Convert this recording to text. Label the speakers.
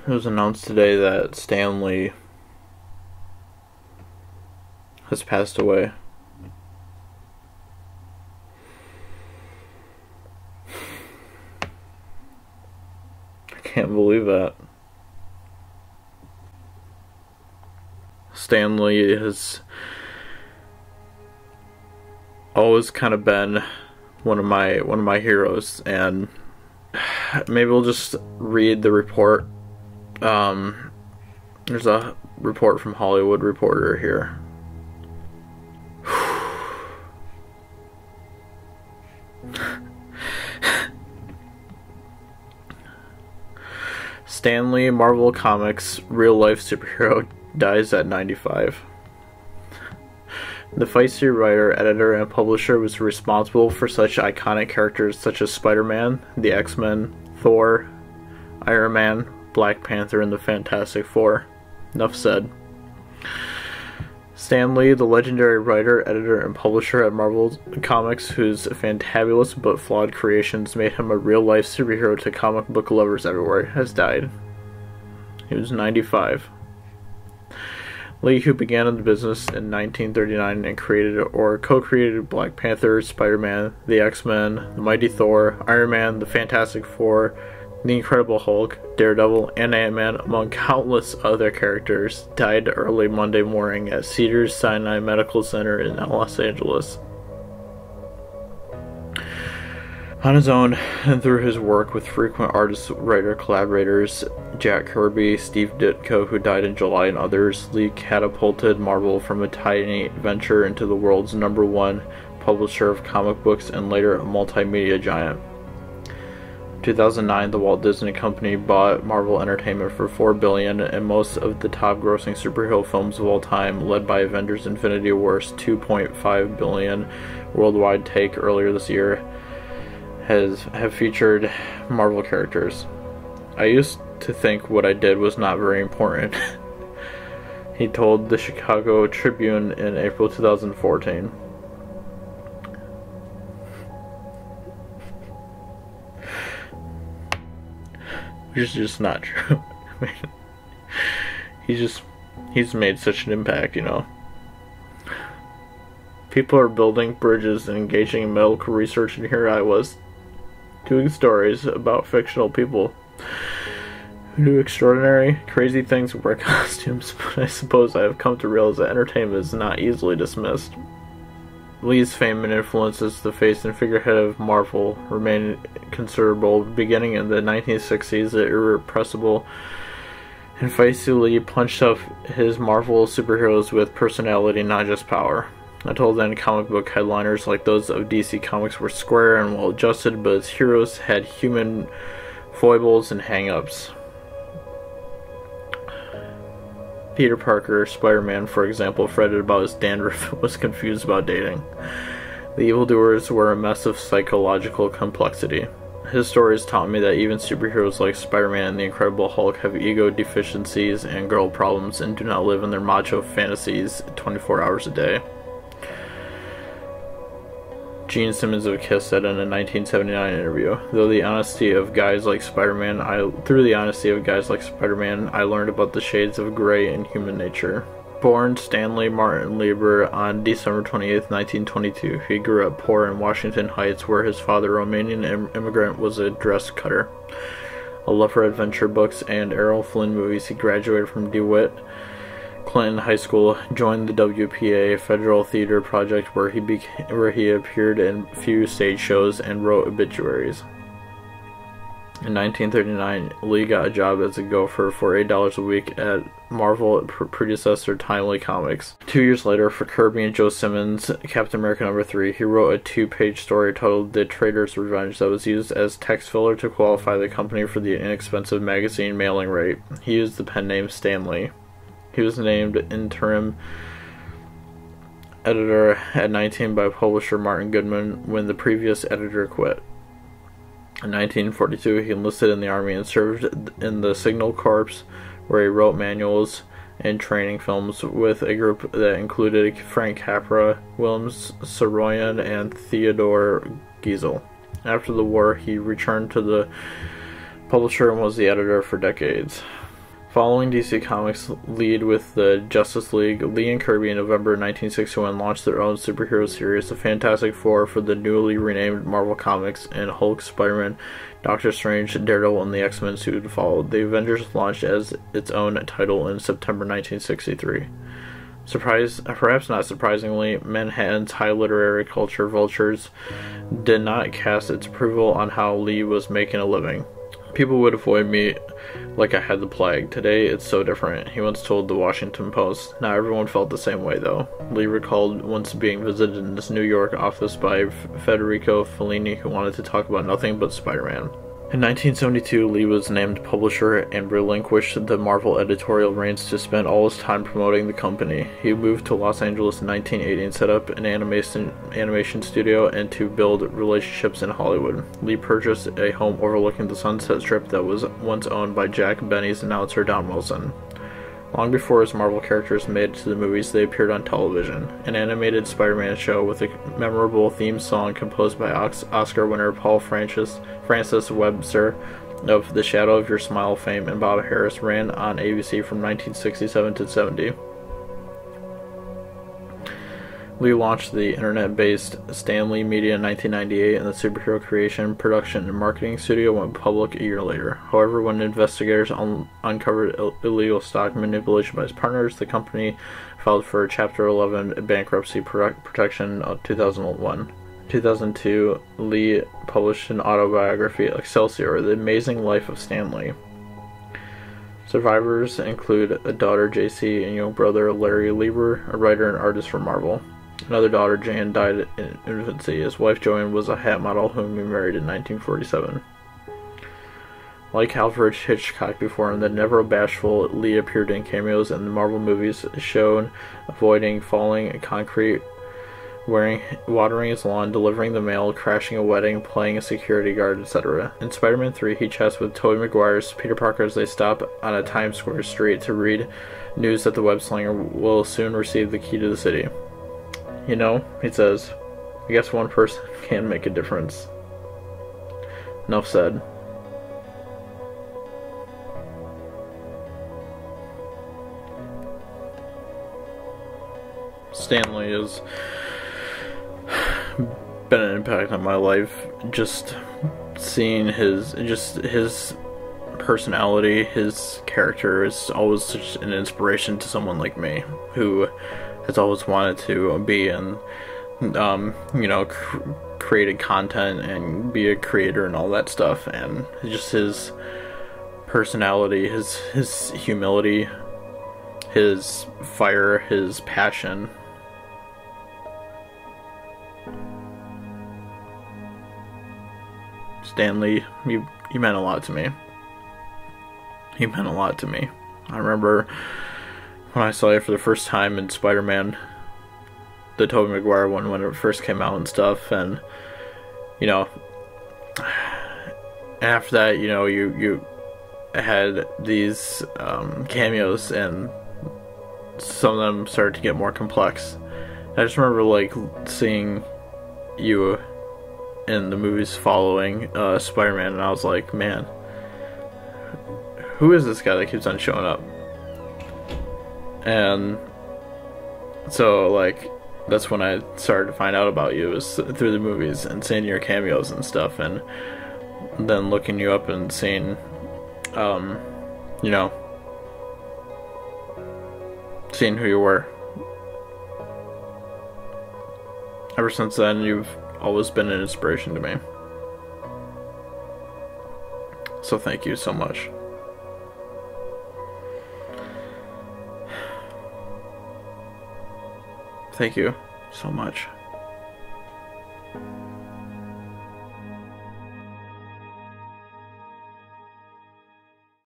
Speaker 1: It was announced today that Stan Lee has passed away. I can't believe that. Stan Lee has always kind of been one of my heroes, and maybe we'll just read the report. There's a report from Hollywood Reporter here. Stan Lee, Marvel Comics real-life superhero, dies at 95. The feisty writer, editor, and publisher was responsible for such iconic characters such as Spider-Man, the X-Men, Thor, Iron Man, Black Panther, and the Fantastic Four. Enough said. Stan Lee, the legendary writer, editor, and publisher at Marvel Comics, whose fantabulous but flawed creations made him a real-life superhero to comic book lovers everywhere, has died. He was 95. Lee, who began in the business in 1939 and created or co-created Black Panther, Spider-Man, the X-Men, the Mighty Thor, Iron Man, the Fantastic Four, the Incredible Hulk, Daredevil, and Ant-Man, among countless other characters, died early Monday morning at Cedars-Sinai Medical Center in Los Angeles. On his own, and through his work with frequent artist-writer collaborators Jack Kirby, Steve Ditko, who died in July, and others, Lee catapulted Marvel from a tiny venture into the world's #1 publisher of comic books and later a multimedia giant. In 2009, the Walt Disney Company bought Marvel Entertainment for $4 billion, and most of the top-grossing superhero films of all time, led by Avengers: Infinity War's $2.5 billion worldwide take earlier this year, have featured Marvel characters. I used to think what I did was not very important, he told the Chicago Tribune in April 2014. Which is just not true. I mean, he's made such an impact, you know. People are building bridges and engaging in medical research, and here I was, doing stories about fictional people who do extraordinary, crazy things and wear costumes, but I suppose I have come to realize that entertainment is not easily dismissed. Lee's fame and influence as the face and figurehead of Marvel remained considerable. Beginning in the 1960s, the irrepressible and feisty Lee punched up his Marvel superheroes with personality, not just power. Until then, comic book headliners like those of DC Comics were square and well-adjusted, but his heroes had human foibles and hang-ups. Peter Parker, Spider-Man, for example, fretted about his dandruff and was confused about dating. The evildoers were a mess of psychological complexity. His stories taught me that even superheroes like Spider-Man and the Incredible Hulk have ego deficiencies and girl problems and do not live in their macho fantasies 24 hours a day. Gene Simmons of Kiss said in a 1979 interview, through the honesty of guys like Spider-Man, I learned about the shades of gray in human nature. Born Stanley Martin Lieber on December 28, 1922, he grew up poor in Washington Heights, where his father, a Romanian immigrant, was a dress cutter. A love for adventure books and Errol Flynn movies, he graduated from DeWitt Clinton High School, joined the WPA Federal Theater Project, where he appeared in few stage shows and wrote obituaries. In 1939, Lee got a job as a gopher for $8 a week at Marvel predecessor Timely Comics. 2 years later, for Kirby and Joe Simmons' Captain America #3, he wrote a 2-page story titled The Traitor's Revenge that was used as text filler to qualify the company for the inexpensive magazine mailing rate. He used the pen name Stan Lee. He was named interim editor at 19 by publisher Martin Goodman when the previous editor quit. In 1942, he enlisted in the Army and served in the Signal Corps, where he wrote manuals and training films with a group that included Frank Capra, Willem Saroyan, and Theodore Giesel. After the war, he returned to the publisher and was the editor for decades. Following DC Comics' lead with the Justice League, Lee and Kirby in November 1961 launched their own superhero series, the Fantastic Four, for the newly renamed Marvel Comics, and Hulk, Spider-Man, Doctor Strange, Daredevil, and the X-Men soon followed. The Avengers launched as its own title in September 1963. Perhaps not surprisingly, Manhattan's high literary culture vultures did not cast its approval on how Lee was making a living. People would avoid me like I had the plague. Today, it's so different, he once told the Washington Post. Not everyone felt the same way, though. Lee recalled once being visited in his New York office by Federico Fellini, who wanted to talk about nothing but Spider-Man. In 1972, Lee was named publisher and relinquished the Marvel editorial reins to spend all his time promoting the company. He moved to Los Angeles in 1980 and set up an animation studio and to build relationships in Hollywood. Lee purchased a home overlooking the Sunset Strip that was once owned by Jack Benny's announcer Don Wilson. Long before his Marvel characters made it to the movies, they appeared on television. An animated Spider-Man show with a memorable theme song composed by Oscar winner Paul Francis Webster of The Shadow of Your Smile fame and Bob Harris ran on ABC from 1967 to 70. Lee launched the internet-based Stan Lee Media in 1998, and the superhero creation, production, and marketing studio went public a year later. However, when investigators uncovered illegal stock manipulation by his partners, the company filed for Chapter 11 bankruptcy protection in 2001. In 2002, Lee published an autobiography, Excelsior: The Amazing Life of Stan Lee. Survivors include a daughter, JC, and young brother, Larry Lieber, a writer and artist for Marvel. Another daughter, Jan, died in infancy. His wife, Joanne, was a hat model whom he married in 1947. Like Alfred Hitchcock before him, the never bashful Lee appeared in cameos in the Marvel movies, shown avoiding falling concrete, watering his lawn, delivering the mail, crashing a wedding, playing a security guard, etc. In Spider-Man 3, he chats with Tobey Maguire's Peter Parker as they stop on a Times Square street to read news that the web-slinger will soon receive the key to the city. You know, he says, I guess one person can make a difference. Enough said. Stan Lee has been an impact on my life. Just seeing his personality, his character is always such an inspiration to someone like me who has always wanted to be in, created content and be a creator and all that stuff. And just his personality, his humility, his fire, his passion. Stan Lee, he meant a lot to me. He meant a lot to me. I remember when I saw it for the first time in Spider-Man, the Tobey Maguire one, when it first came out and stuff, and after that, you had these cameos, and some of them started to get more complex. I just remember seeing you in the movies following Spider-Man, and I was like, man, who is this guy that keeps on showing up? And so that's when I started to find out about you, was through the movies and seeing your cameos and stuff, and then looking you up and seeing seeing who you were. Ever since then, you've always been an inspiration to me. So thank you so much. Thank you so much.